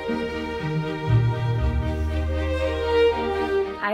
Hi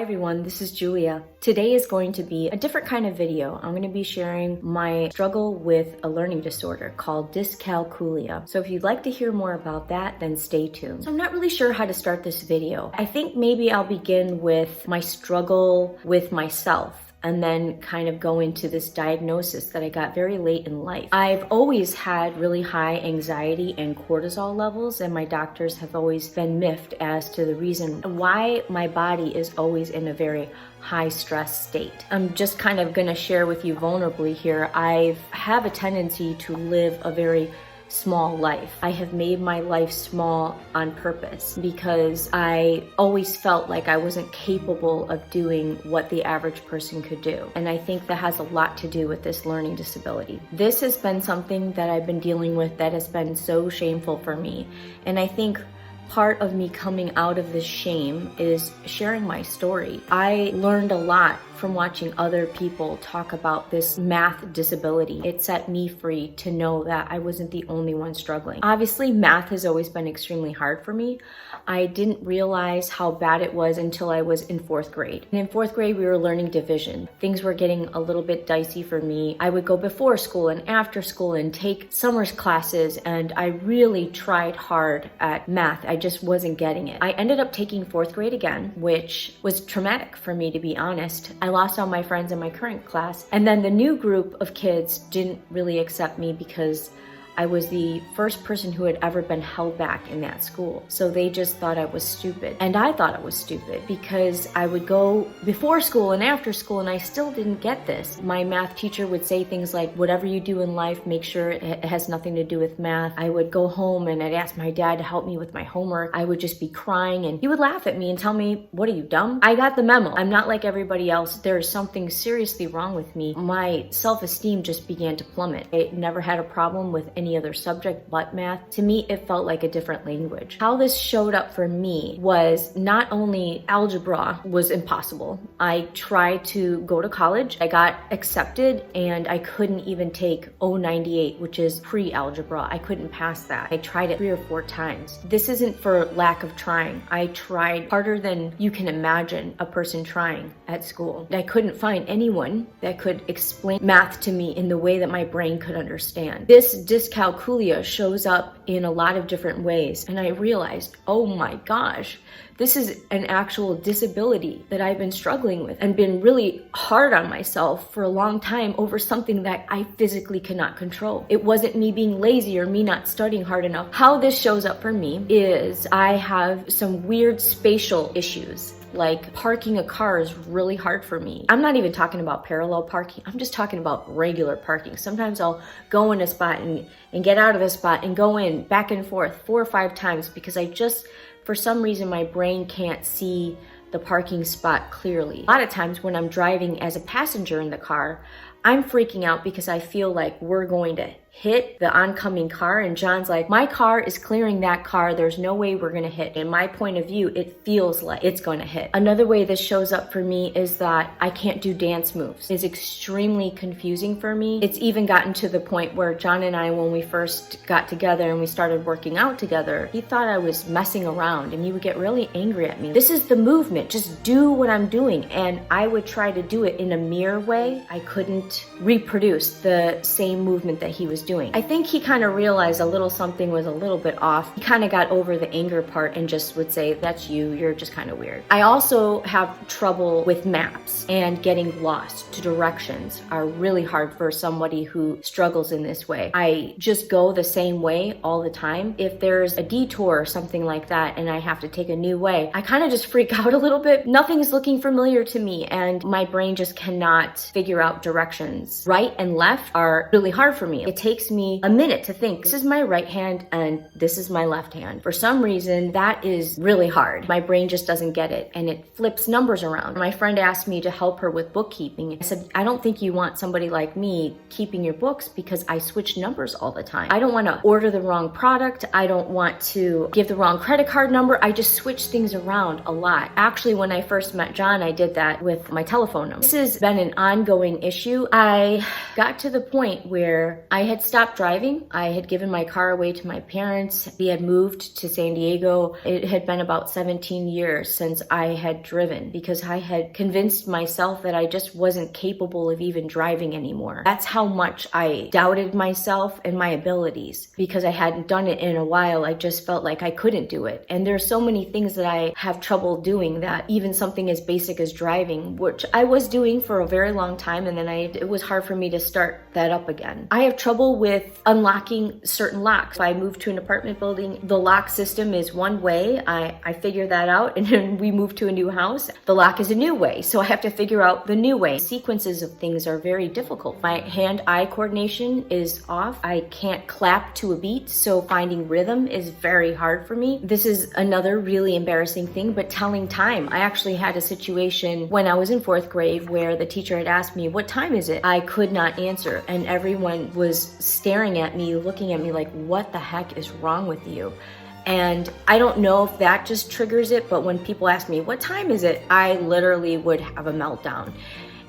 everyone, this is Julia. Today is going to be a different kind of video. I'm going to be sharing my struggle with a learning disorder called Dyscalculia. So if you'd like to hear more about that, then stay tuned. So I'm not really sure how to start this video. I think maybe I'll begin with my struggle with myself, and then kind of go into this diagnosis that I got very late in life. I've always had really high anxiety and cortisol levels, and my doctors have always been miffed as to the reason why my body is always in a very high stress state. I'm just kind of gonna share with you vulnerably here. I have a tendency to live a very small life. I have made my life small on purpose because I always felt like I wasn't capable of doing what the average person could do. And I think that has a lot to do with this learning disability. This has been something that I've been dealing with that has been so shameful for me. And I think part of me coming out of this shame is sharing my story. I learned a lot from watching other people talk about this math disability. It set me free to know that I wasn't the only one struggling. Obviously, math has always been extremely hard for me. I didn't realize how bad it was until I was in 4th grade. And in 4th grade, we were learning division. Things were getting a little bit dicey for me. I would go before school and after school and take summer classes, and I really tried hard at math. I just wasn't getting it. I ended up taking 4th grade again, which was traumatic for me, to be honest. I lost all my friends in my current class, and then the new group of kids didn't really accept me because I was the first person who had ever been held back in that school. So they just thought I was stupid. And I thought I was stupid because I would go before school and after school and I still didn't get this. My math teacher would say things like, whatever you do in life, make sure it has nothing to do with math. I would go home and I'd ask my dad to help me with my homework. I would just be crying and he would laugh at me and tell me, what are you, dumb? I got the memo. I'm not like everybody else. There is something seriously wrong with me. My self-esteem just began to plummet. I never had a problem with any other subject but math. To me, it felt like a different language. How this showed up for me was not only algebra was impossible. I tried to go to college. I got accepted and I couldn't even take 098, which is pre-algebra. I couldn't pass that. I tried it 3 or 4 times. This isn't for lack of trying. I tried harder than you can imagine a person trying at school. I couldn't find anyone that could explain math to me in the way that my brain could understand. This dyscalculia shows up in a lot of different ways, and I realized, oh my gosh, this is an actual disability that I've been struggling with and been really hard on myself for a long time over something that I physically cannot control. It wasn't me being lazy or me not studying hard enough. How this shows up for me is I have some weird spatial issues. Like parking a car is really hard for me. I'm not even talking about parallel parking. I'm just talking about regular parking. Sometimes I'll go in a spot and get out of a spot and go in back and forth 4 or 5 times because I just, for some reason, my brain can't see the parking spot clearly. A lot of times when I'm driving as a passenger in the car, I'm freaking out because I feel like we're going to hit the oncoming car, and John's like, my car is clearing that car. There's no way we're gonna hit. In my point of view, it feels like it's gonna hit. Another way this shows up for me is that I can't do dance moves. It's extremely confusing for me. It's even gotten to the point where John and I, when we first got together and we started working out together, he thought I was messing around and he would get really angry at me. This is the movement, just do what I'm doing. And I would try to do it in a mirror way. I couldn't reproduce the same movement that he was doing. I think he kind of realized a little something was a little bit off. He kind of got over the anger part and just would say, that's you, you're just kind of weird. I also have trouble with maps, and getting lost to directions are really hard for somebody who struggles in this way. I just go the same way all the time. If there's a detour or something like that and I have to take a new way, I kind of just freak out a little bit. Nothing's looking familiar to me and my brain just cannot figure out directions. Right and left are really hard for me. It takes me a minute to think, this is my right hand and this is my left hand. For some reason, that is really hard. My brain just doesn't get it and it flips numbers around. My friend asked me to help her with bookkeeping. I said, I don't think you want somebody like me keeping your books because I switch numbers all the time. I don't want to order the wrong product. I don't want to give the wrong credit card number. I just switch things around a lot. Actually, when I first met John, I did that with my telephone number. This has been an ongoing issue. I got to the point where I had had stopped driving. I had given my car away to my parents. We had moved to San Diego. It had been about 17 years since I had driven because I had convinced myself that I just wasn't capable of even driving anymore. That's how much I doubted myself and my abilities. Because I hadn't done it in a while, I just felt like I couldn't do it. And there's so many things that I have trouble doing, that even something as basic as driving, which I was doing for a very long time, and then it was hard for me to start that up again. I have trouble with unlocking certain locks. If I move to an apartment building, the lock system is one way. I figure that out, and then we move to a new house. The lock is a new way, so I have to figure out the new way. Sequences of things are very difficult. My hand-eye coordination is off. I can't clap to a beat, so finding rhythm is very hard for me. This is another really embarrassing thing, but telling time. I actually had a situation when I was in 4th grade where the teacher had asked me, "What time is it?" I could not answer, and everyone was staring at me, looking at me like, "What the heck is wrong with you?" And I don't know if that just triggers it, but when people ask me, "What time is it?" I literally would have a meltdown.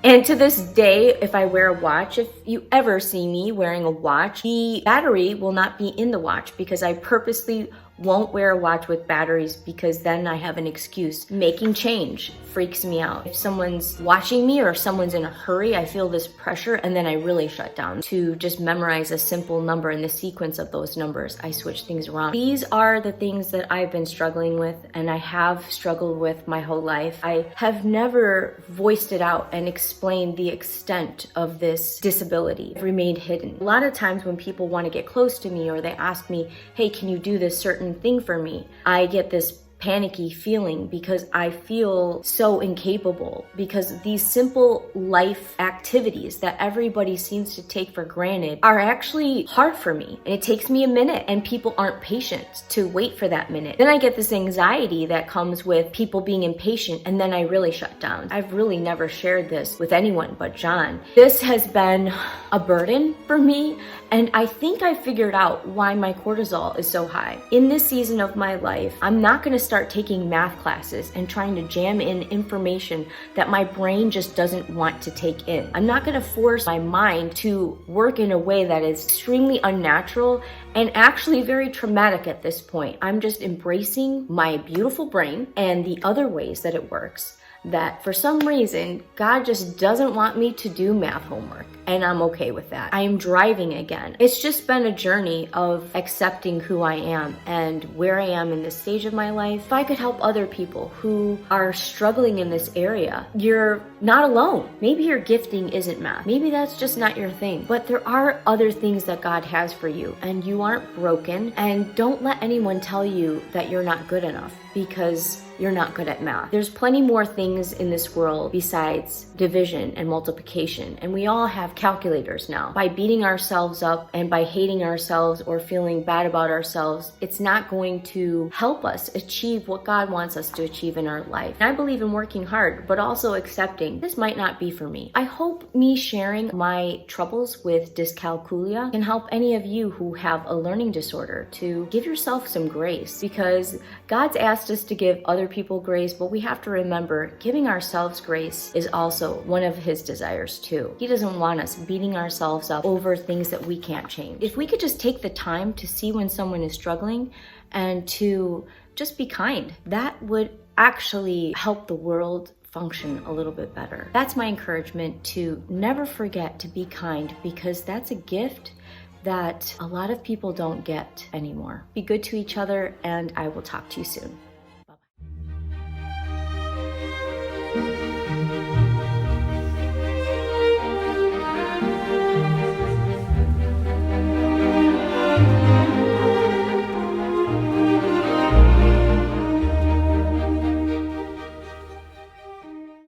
And to this day, if I wear a watch, if you ever see me wearing a watch, the battery will not be in the watch because I purposely won't wear a watch with batteries, because then I have an excuse. Making change freaks me out. If someone's watching me or if someone's in a hurry, I feel this pressure, and then I really shut down. To just memorize a simple number and the sequence of those numbers, I switch things around. These are the things that I've been struggling with, and I have struggled with my whole life. I have never voiced it out and explained the extent of this disability. It remained hidden. A lot of times when people want to get close to me or they ask me, "Hey, can you do this certain thing for me?" I get this panicky feeling because I feel so incapable, because these simple life activities that everybody seems to take for granted are actually hard for me. And it takes me a minute, and people aren't patient to wait for that minute. Then I get this anxiety that comes with people being impatient, and then I really shut down. I've really never shared this with anyone but John. This has been a burden for me, and I think I figured out why my cortisol is so high. In this season of my life, I'm not going to start taking math classes and trying to jam in information that my brain just doesn't want to take in. I'm not going to force my mind to work in a way that is extremely unnatural and actually very traumatic at this point. I'm just embracing my beautiful brain and the other ways that it works, that for some reason, God just doesn't want me to do math homework, and I'm okay with that. I am driving again. It's just been a journey of accepting who I am and where I am in this stage of my life. If I could help other people who are struggling in this area, you're not alone. Maybe your gifting isn't math. Maybe that's just not your thing, but there are other things that God has for you, and you aren't broken. And don't let anyone tell you that you're not good enough, because you're not good at math. There's plenty more things in this world besides division and multiplication, and we all have calculators now. By beating ourselves up and by hating ourselves or feeling bad about ourselves, it's not going to help us achieve what God wants us to achieve in our life. And I believe in working hard, but also accepting this might not be for me. I hope me sharing my troubles with dyscalculia can help any of you who have a learning disorder to give yourself some grace, because God's asked us to give other people grace, but we have to remember giving ourselves grace is also one of His desires too. He doesn't want us beating ourselves up over things that we can't change. If we could just take the time to see when someone is struggling and to just be kind, that would actually help the world function a little bit better. That's my encouragement, to never forget to be kind, because that's a gift that a lot of people don't get anymore. Be good to each other, and I will talk to you soon.